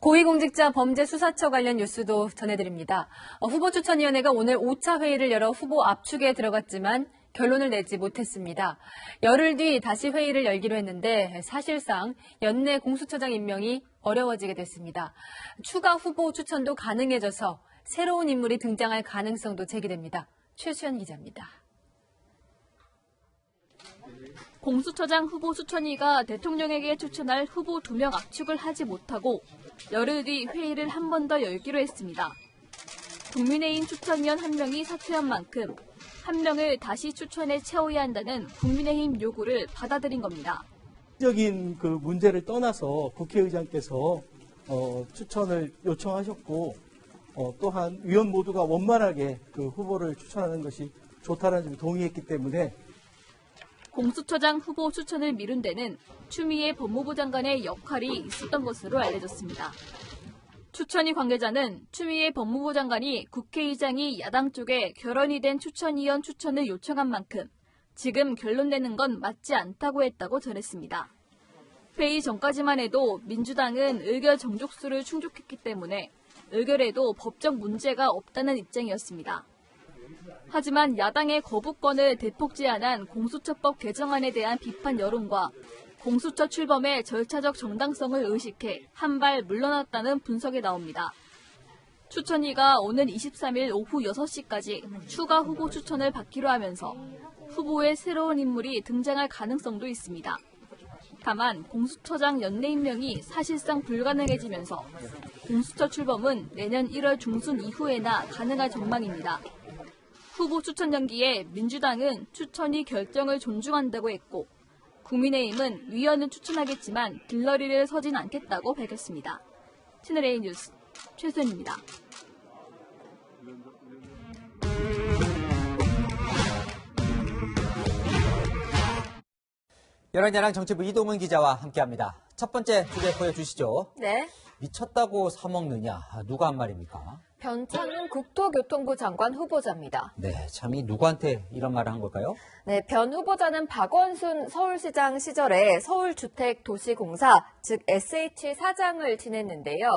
고위공직자 범죄수사처 관련 뉴스도 전해드립니다. 후보추천위원회가 오늘 5차 회의를 열어 후보 압축에 들어갔지만 결론을 내지 못했습니다. 열흘 뒤 다시 회의를 열기로 했는데 사실상 연내 공수처장 임명이 어려워지게 됐습니다. 추가 후보 추천도 가능해져서 새로운 인물이 등장할 가능성도 제기됩니다. 최수연 기자입니다. 공수처장 후보 추천위가 대통령에게 추천할 후보 2명 압축을 하지 못하고 열흘 뒤 회의를 한 번 더 열기로 했습니다. 국민의힘 추천위원 1명이 사퇴한 만큼 1명을 다시 추천에 채워야 한다는 국민의힘 요구를 받아들인 겁니다. 적인 그 문제를 떠나서 국회의장께서 추천을 요청하셨고 또한 위원 모두가 원만하게 그 후보를 추천하는 것이 좋다는 점에 동의했기 때문에 공수처장 후보 추천을 미룬 데는 추미애 법무부 장관의 역할이 있었던 것으로 알려졌습니다. 추천위 관계자는 추미애 법무부 장관이 국회의장이 야당 쪽에 결연이 된 추천위원 추천을 요청한 만큼 지금 결론 내는 건 맞지 않다고 했다고 전했습니다. 회의 전까지만 해도 민주당은 의결 정족수를 충족했기 때문에 의결에도 법적 문제가 없다는 입장이었습니다. 하지만 야당의 거부권을 대폭 제한한 공수처법 개정안에 대한 비판 여론과 공수처 출범의 절차적 정당성을 의식해 한 발 물러났다는 분석이 나옵니다. 추천위가 오는 23일 오후 6시까지 추가 후보 추천을 받기로 하면서 후보의 새로운 인물이 등장할 가능성도 있습니다. 다만 공수처장 연내 임명이 사실상 불가능해지면서 공수처 출범은 내년 1월 중순 이후에나 가능할 전망입니다. 후보 추천 연기에 민주당은 추천위 결정을 존중한다고 했고 국민의힘은 위원은 추천하겠지만 들러리를 서진 않겠다고 밝혔습니다. 채널A 뉴스 최수연입니다. 열한야랑 정치부 이동훈 기자와 함께합니다. 첫 번째 주제 보여주시죠. 네. 미쳤다고 사먹느냐, 누가 한 말입니까? 변창흠 국토교통부 장관 후보자입니다. 네, 참 이 누구한테 이런 말을 한 걸까요? 네, 변 후보자는 박원순 서울시장 시절에 서울주택도시공사, 즉 SH 사장을 지냈는데요.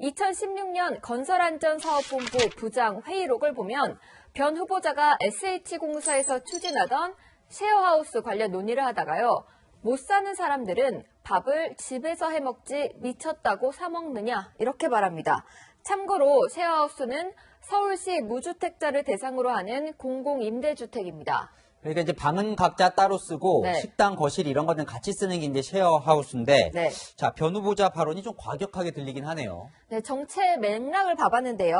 2016년 건설안전사업본부 부장 회의록을 보면 변 후보자가 SH공사에서 추진하던 쉐어하우스 관련 논의를 하다가요. 못 사는 사람들은 밥을 집에서 해먹지 미쳤다고 사먹느냐 이렇게 말합니다. 참고로 쉐어하우스는 서울시 무주택자를 대상으로 하는 공공임대주택입니다. 그러니까 이제 방은 각자 따로 쓰고 네. 식당, 거실 이런 거는 같이 쓰는 게 이제 쉐어하우스인데 네. 자, 변 후보자 발언이 좀 과격하게 들리긴 하네요. 네, 정체 맥락을 봐봤는데요.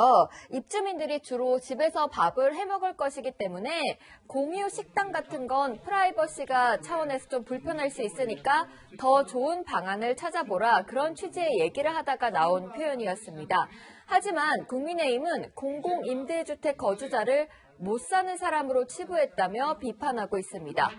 입주민들이 주로 집에서 밥을 해먹을 것이기 때문에 공유 식당 같은 건 프라이버시가 차원에서 좀 불편할 수 있으니까 더 좋은 방안을 찾아보라 그런 취지의 얘기를 하다가 나온 표현이었습니다. 하지만 국민의힘은 공공임대주택 거주자를 못 사는 사람으로 치부했다며 비판하고 있습니다.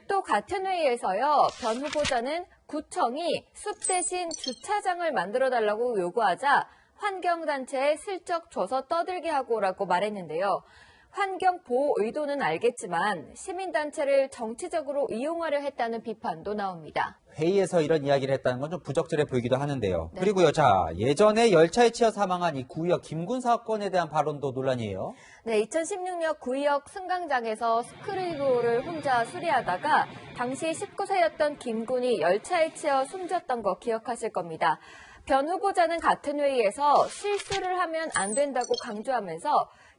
또 같은 회의에서요, 변 후보자는 구청이 숲 대신 주차장을 만들어달라고 요구하자 환경단체에 슬쩍 줘서 떠들게 하고라고 말했는데요. 환경보호 의도는 알겠지만 시민단체를 정치적으로 이용하려 했다는 비판도 나옵니다. 회의에서 이런 이야기를 했다는 건 좀 부적절해 보이기도 하는데요. 네. 그리고요, 자, 예전에 열차에 치여 사망한 이 구의역 김군 사건에 대한 발언도 논란이에요. 네, 2016년 구의역 승강장에서 스크류를 혼자 수리하다가 당시 19세였던 김군이 열차에 치여 숨졌던 거 기억하실 겁니다. 변 후보자는 같은 회의에서 실수를 하면 안 된다고 강조하면서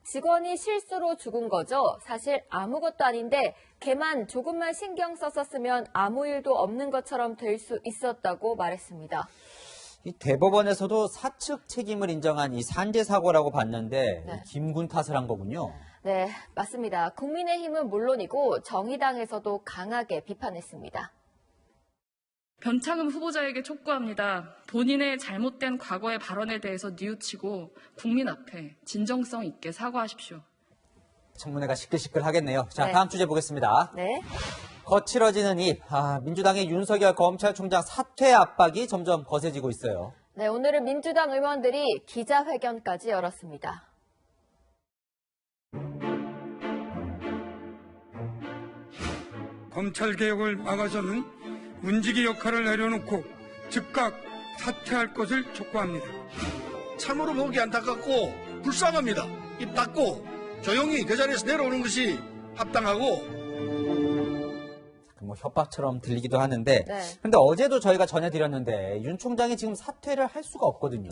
직원이 실수로 죽은 거죠. 사실 아무것도 아닌데 걔만 조금만 신경 썼었으면 아무 일도 없는 것처럼 될 수 있었다고 말했습니다. 이 대법원에서도 사측 책임을 인정한 이 산재 사고라고 봤는데 네. 이 김군 탓을 한 거군요. 네, 맞습니다. 국민의힘은 물론이고 정의당에서도 강하게 비판했습니다. 변창흠 후보자에게 촉구합니다. 본인의 잘못된 과거의 발언에 대해서 뉘우치고 국민 앞에 진정성 있게 사과하십시오. 청문회가 시끌시끌하겠네요. 자, 네. 다음 주제 보겠습니다. 네. 거칠어지는 입, 민주당의 윤석열 검찰총장 사퇴 압박이 점점 거세지고 있어요. 네, 오늘은 민주당 의원들이 기자회견까지 열었습니다. 검찰개혁을 막아서는 문지기 역할을 내려놓고 즉각 사퇴할 것을 촉구합니다. 참으로 보기 안타깝고 불쌍합니다. 입 닫고 조용히 그 자리에서 내려오는 것이 합당하고. 뭐 협박처럼 들리기도 하는데 네. 근데 어제도 저희가 전해드렸는데 윤 총장이 지금 사퇴를 할 수가 없거든요.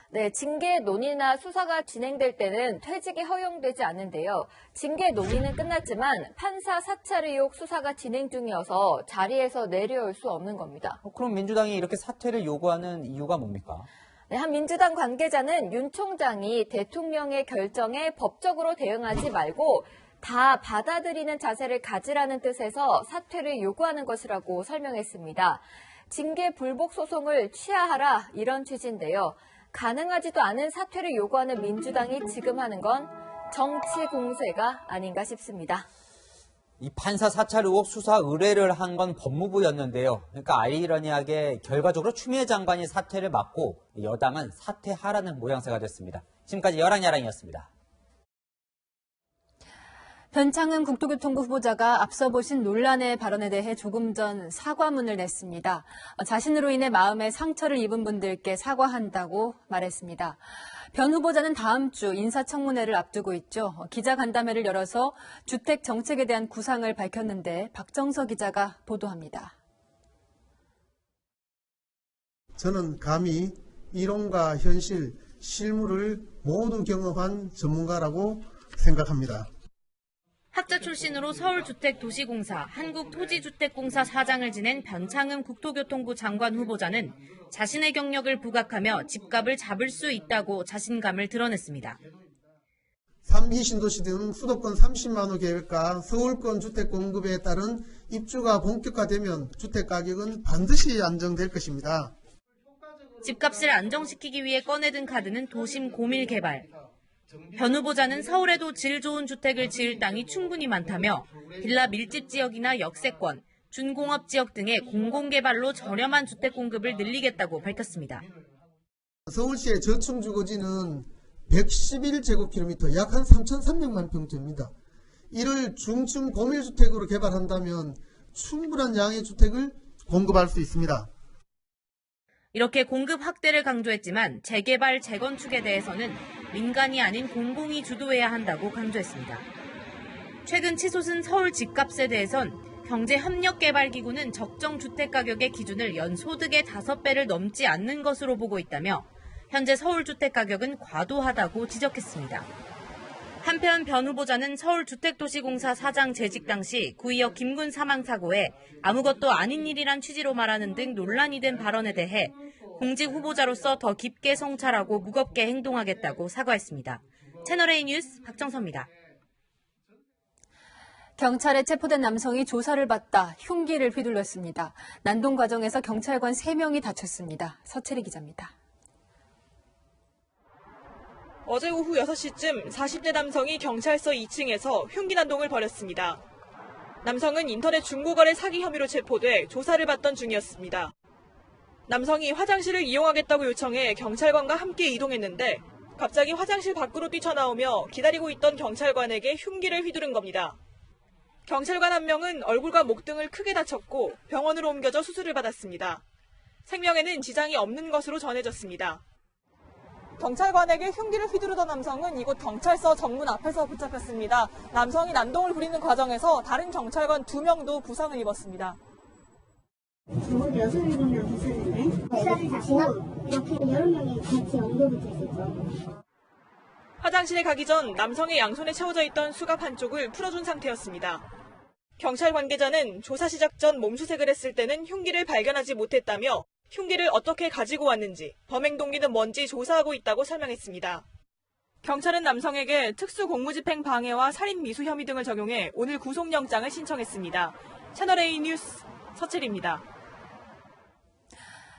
네, 징계 논의나 수사가 진행될 때는 퇴직이 허용되지 않는데요. 징계 논의는 끝났지만 판사 사찰 의혹 수사가 진행 중이어서 자리에서 내려올 수 없는 겁니다. 그럼 민주당이 이렇게 사퇴를 요구하는 이유가 뭡니까? 네, 한 민주당 관계자는 윤 총장이 대통령의 결정에 법적으로 대응하지 말고 다 받아들이는 자세를 가지라는 뜻에서 사퇴를 요구하는 것이라고 설명했습니다. 징계 불복 소송을 취하하라 이런 취지인데요. 가능하지도 않은 사퇴를 요구하는 민주당이 지금 하는 건 정치 공세가 아닌가 싶습니다. 이 판사 사찰 의혹 수사 의뢰를 한 건 법무부였는데요. 그러니까 아이러니하게 결과적으로 추미애 장관이 사퇴를 막고 여당은 사퇴하라는 모양새가 됐습니다. 지금까지 열한야랑이었습니다. 변창흠 국토교통부 후보자가 앞서 보신 논란의 발언에 대해 조금 전 사과문을 냈습니다. 자신으로 인해 마음에 상처를 입은 분들께 사과한다고 말했습니다. 변 후보자는 다음 주 인사청문회를 앞두고 있죠. 기자간담회를 열어서 주택 정책에 대한 구상을 밝혔는데 박정서 기자가 보도합니다. 저는 감히 이론과 현실, 실무를 모두 경험한 전문가라고 생각합니다. 학자 출신으로 서울주택도시공사, 한국토지주택공사 사장을 지낸 변창흠 국토교통부 장관 후보자는 자신의 경력을 부각하며 집값을 잡을 수 있다고 자신감을 드러냈습니다. 3기 신도시 등 수도권 30만 호 계획과 서울권 주택 공급에 따른 입주가 본격화되면 주택 가격은 반드시 안정될 것입니다. 집값을 안정시키기 위해 꺼내든 카드는 도심 고밀 개발. 변 후보자는 서울에도 질 좋은 주택을 지을 땅이 충분히 많다며 빌라 밀집 지역이나 역세권, 준공업 지역 등의 공공개발로 저렴한 주택 공급을 늘리겠다고 밝혔습니다. 서울시의 저층 주거지는 111제곱킬로미터, 약 한 3,300만 평대입니다. 이를 중층 고밀주택으로 개발한다면 충분한 양의 주택을 공급할 수 있습니다. 이렇게 공급 확대를 강조했지만 재개발, 재건축에 대해서는 민간이 아닌 공공이 주도해야 한다고 강조했습니다. 최근 치솟은 서울 집값에 대해선 경제협력개발기구는 적정 주택가격의 기준을 연소득의 5배를 넘지 않는 것으로 보고 있다며 현재 서울 주택가격은 과도하다고 지적했습니다. 한편 변 후보자는 서울주택도시공사 사장 재직 당시 구의역 김군 사망 사고에 아무것도 아닌 일이란 취지로 말하는 등 논란이 된 발언에 대해 공직 후보자로서 더 깊게 성찰하고 무겁게 행동하겠다고 사과했습니다. 채널A 뉴스 박정서입니다. 경찰에 체포된 남성이 조사를 받다 흉기를 휘둘렀습니다. 난동 과정에서 경찰관 3명이 다쳤습니다. 서채리 기자입니다. 어제 오후 6시쯤 40대 남성이 경찰서 2층에서 흉기 난동을 벌였습니다. 남성은 인터넷 중고거래 사기 혐의로 체포돼 조사를 받던 중이었습니다. 남성이 화장실을 이용하겠다고 요청해 경찰관과 함께 이동했는데 갑자기 화장실 밖으로 뛰쳐나오며 기다리고 있던 경찰관에게 흉기를 휘두른 겁니다. 경찰관 한 명은 얼굴과 목 등을 크게 다쳤고 병원으로 옮겨져 수술을 받았습니다. 생명에는 지장이 없는 것으로 전해졌습니다. 경찰관에게 흉기를 휘두르던 남성은 이곳 경찰서 정문 앞에서 붙잡혔습니다. 남성이 난동을 부리는 과정에서 다른 경찰관 2명도 부상을 입었습니다. 저번 6-7명 있었는데 수사를 자신하고 이렇게 여러 명이 같이 언급이 됐었죠. 화장실에 가기 전 남성의 양손에 채워져 있던 수갑 한쪽을 풀어준 상태였습니다. 경찰 관계자는 조사 시작 전 몸수색을 했을 때는 흉기를 발견하지 못했다며 흉기를 어떻게 가지고 왔는지, 범행 동기는 뭔지 조사하고 있다고 설명했습니다. 경찰은 남성에게 특수공무집행 방해와 살인 미수 혐의 등을 적용해 오늘 구속영장을 신청했습니다. 채널A 뉴스 서채리입니다.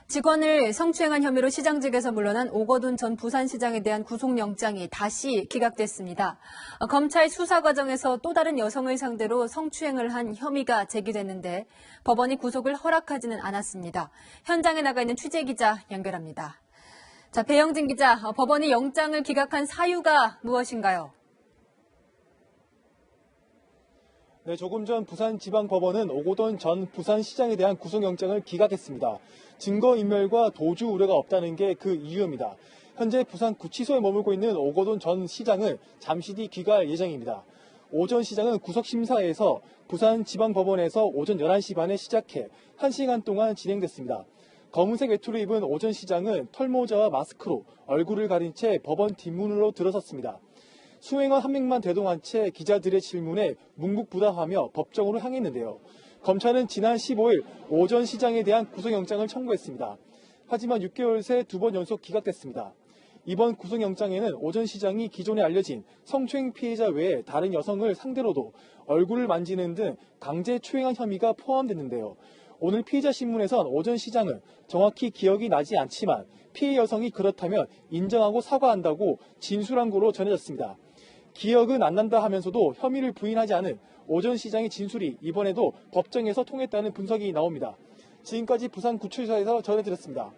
직원을 성추행한 혐의로 시장직에서 물러난 오거돈 전 부산시장에 대한 구속영장이 다시 기각됐습니다. 검찰 수사 과정에서 또 다른 여성을 상대로 성추행을 한 혐의가 제기됐는데 법원이 구속을 허락하지는 않았습니다. 현장에 나가 있는 취재기자 연결합니다. 자, 배영진 기자, 법원이 영장을 기각한 사유가 무엇인가요? 네, 조금 전 부산지방법원은 오거돈 전 부산시장에 대한 구속영장을 기각했습니다. 증거인멸과 도주 우려가 없다는 게 그 이유입니다. 현재 부산구치소에 머물고 있는 오거돈 전 시장은 잠시 뒤 귀가할 예정입니다. 오 전 시장은 구속심사에서 부산지방법원에서 오전 11시 반에 시작해 1시간 동안 진행됐습니다. 검은색 외투를 입은 오 전 시장은 털모자와 마스크로 얼굴을 가린 채 법원 뒷문으로 들어섰습니다. 수행원 한 명만 대동한 채 기자들의 질문에 묵묵부답하며 법정으로 향했는데요. 검찰은 지난 15일 오 전 시장에 대한 구속영장을 청구했습니다. 하지만 6개월 새 2번 연속 기각됐습니다. 이번 구속영장에는 오 전 시장이 기존에 알려진 성추행 피해자 외에 다른 여성을 상대로도 얼굴을 만지는 등 강제 추행한 혐의가 포함됐는데요. 오늘 피해자 신문에선 오 전 시장은 정확히 기억이 나지 않지만 피해 여성이 그렇다면 인정하고 사과한다고 진술한 거로 전해졌습니다. 기억은 안 난다 하면서도 혐의를 부인하지 않은 오 전 시장의 진술이 이번에도 법정에서 통했다는 분석이 나옵니다. 지금까지 부산구치소에서 전해드렸습니다.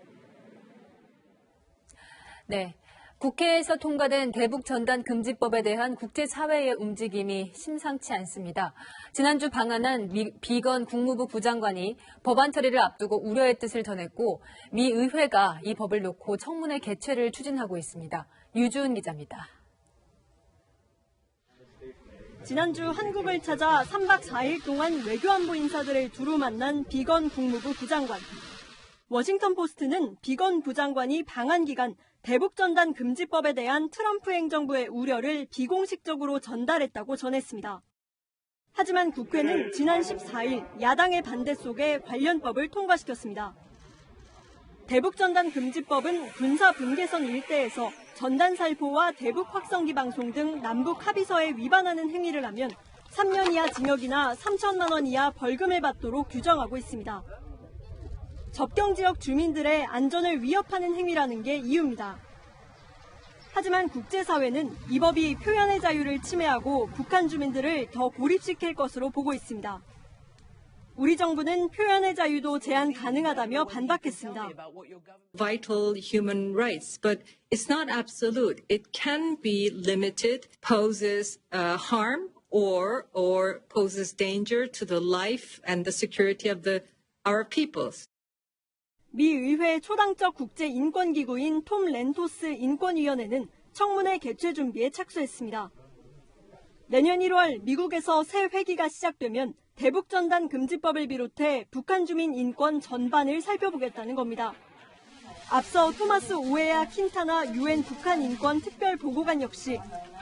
네, 국회에서 통과된 대북전단금지법에 대한 국제사회의 움직임이 심상치 않습니다. 지난주 방한한 비건 국무부 부장관이 법안 처리를 앞두고 우려의 뜻을 전했고 미 의회가 이 법을 놓고 청문회 개최를 추진하고 있습니다. 유주은 기자입니다. 지난주 한국을 찾아 3박 4일 동안 외교안보 인사들을 두루 만난 비건 국무부 부장관. 워싱턴 포스트는 비건 부장관이 방한 기간 대북전단 금지법에 대한 트럼프 행정부의 우려를 비공식적으로 전달했다고 전했습니다. 하지만 국회는 지난 14일 야당의 반대 속에 관련 법을 통과시켰습니다. 대북전단금지법은 군사분계선 일대에서 전단살포와 대북 확성기 방송 등 남북 합의서에 위반하는 행위를 하면 3년 이하 징역이나 3천만 원 이하 벌금을 받도록 규정하고 있습니다. 접경지역 주민들의 안전을 위협하는 행위라는 게 이유입니다. 하지만 국제사회는 이 법이 표현의 자유를 침해하고 북한 주민들을 더 고립시킬 것으로 보고 있습니다. 우리 정부는 표현의 자유도 제한 가능하다며 반박했습니다. Vital human rights, but it's not absolute. It can be limited, poses harm or poses danger to the life and the security of our peoples. 미 의회 초당적 국제인권기구인 톰 렌토스 인권위원회는 청문회 개최 준비에 착수했습니다. 내년 1월 미국에서 새 회기가 시작되면 대북전단 금지법을 비롯해 북한 주민 인권 전반을 살펴보겠다는 겁니다. 앞서 토마스 오에아 킨타나 유엔 북한 인권 특별보고관 역시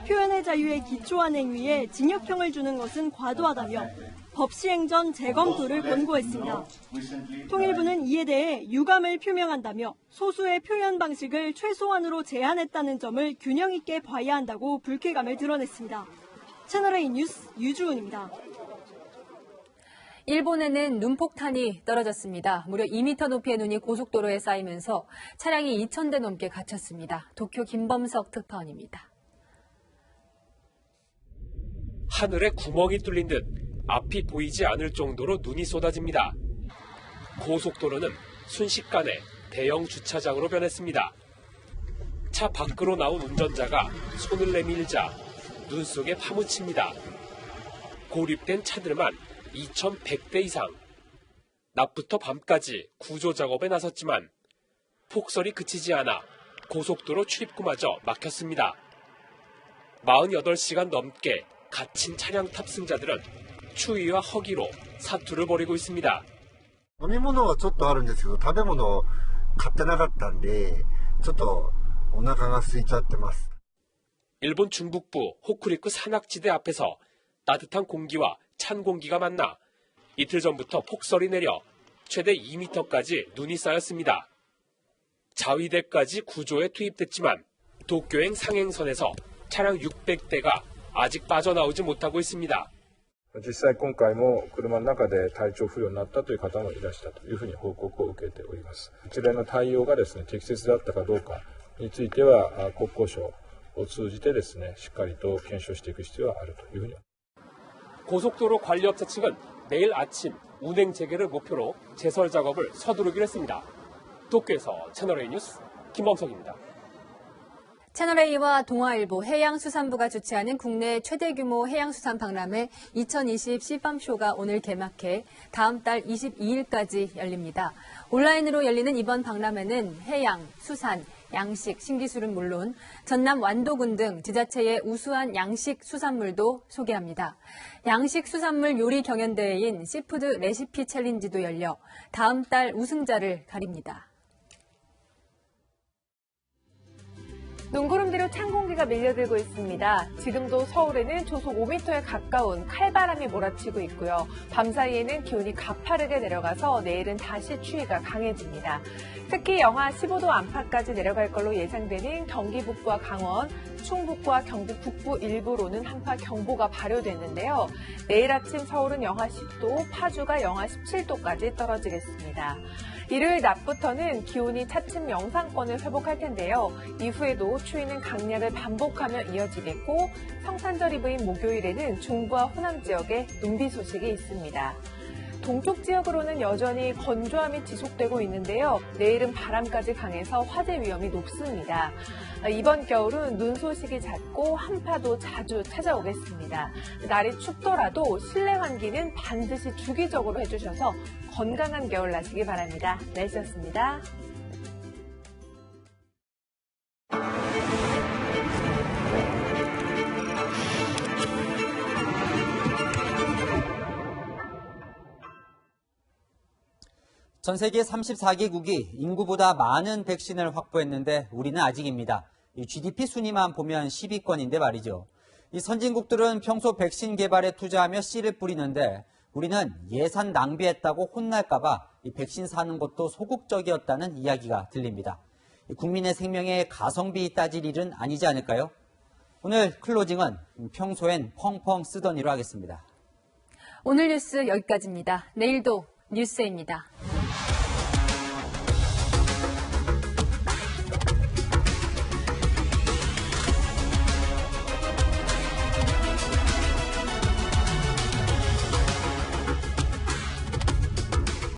표현의 자유에 기초한 행위에 징역형을 주는 것은 과도하다며 법 시행 전 재검토를 권고했습니다. 통일부는 이에 대해 유감을 표명한다며 소수의 표현 방식을 최소한으로 제한했다는 점을 균형 있게 봐야 한다고 불쾌감을 드러냈습니다. 채널A 뉴스 유주은입니다. 일본에는 눈폭탄이 떨어졌습니다. 무려 2m 높이의 눈이 고속도로에 쌓이면서 차량이 2,000대 넘게 갇혔습니다. 도쿄 김범석 특파원입니다. 하늘에 구멍이 뚫린 듯 앞이 보이지 않을 정도로 눈이 쏟아집니다. 고속도로는 순식간에 대형 주차장으로 변했습니다. 차 밖으로 나온 운전자가 손을 내밀자 눈 속에 파묻힙니다. 고립된 차들만 2,100대 이상. 낮부터 밤까지 구조 작업에 나섰지만 폭설이 그치지 않아 고속도로 출입구마저 막혔습니다. 48시간 넘게 갇힌 차량 탑승자들은 추위와 허기로 사투를 벌이고 있습니다. 飲み物はちょっとあるんですけど、食べ物を買ってなかったんで、ちょっとお腹が空いちゃってます。 일본 중북부 호쿠리쿠 산악지대 앞에서 따뜻한 공기와 찬 공기가 만나 이틀 전부터 폭설이 내려 최대 2m까지 눈이 쌓였습니다. 자위대까지 구조에 투입됐지만 도쿄행 상행선에서 차량 600대가 아직 빠져나오지 못하고 있습니다. 実際今回も車の中で体調不良になったという方もいらしたというふうに報告を受けております。一連の対応がですね、適切だったかどうかについては国交省を通じてですね、しっかりと検証していく必要があるというふうに。 고속도로 관리업체 측은 내일 아침 운행 재개를 목표로 제설 작업을 서두르기로 했습니다. 도쿄에서 채널A 뉴스 김범석입니다. 채널A와 동아일보 해양수산부가 주최하는 국내 최대 규모 해양수산 박람회 2020 시팜쇼가 오늘 개막해 다음 달 22일까지 열립니다. 온라인으로 열리는 이번 박람회는 해양, 수산, 양식, 신기술은 물론 전남 완도군 등 지자체의 우수한 양식 수산물도 소개합니다. 양식 수산물 요리 경연대회인 시푸드 레시피 챌린지도 열려 다음 달 우승자를 가립니다. 눈구름 뒤로 찬 공기가 밀려들고 있습니다. 지금도 서울에는 조속 5m에 가까운 칼바람이 몰아치고 있고요. 밤사이에는 기온이 가파르게 내려가서 내일은 다시 추위가 강해집니다. 특히 영하 15도 안팎까지 내려갈 걸로 예상되는 경기 북부와 강원, 충북과 경북 북부 일부로는 한파 경보가 발효됐는데요. 내일 아침 서울은 영하 10도, 파주가 영하 17도까지 떨어지겠습니다. 일요일 낮부터는 기온이 차츰 영상권을 회복할 텐데요. 이후에도 추위는 강약을 반복하며 이어지겠고 성탄절 이브인 목요일에는 중부와 호남 지역에 눈비 소식이 있습니다. 동쪽 지역으로는 여전히 건조함이 지속되고 있는데요. 내일은 바람까지 강해서 화재 위험이 높습니다. 이번 겨울은 눈 소식이 잦고 한파도 자주 찾아오겠습니다. 날이 춥더라도 실내 환기는 반드시 주기적으로 해주셔서 건강한 겨울 나시기 바랍니다. 날씨였습니다. 전 세계 34개국이 인구보다 많은 백신을 확보했는데 우리는 아직입니다. 이 GDP 순위만 보면 10위권인데 말이죠. 이 선진국들은 평소 백신 개발에 투자하며 씨를 뿌리는데 우리는 예산 낭비했다고 혼날까봐 이 백신 사는 것도 소극적이었다는 이야기가 들립니다. 국민의 생명에 가성비 따질 일은 아니지 않을까요? 오늘 클로징은 평소엔 펑펑 쓰던 이로 하겠습니다. 오늘 뉴스 여기까지입니다. 내일도 뉴스입니다.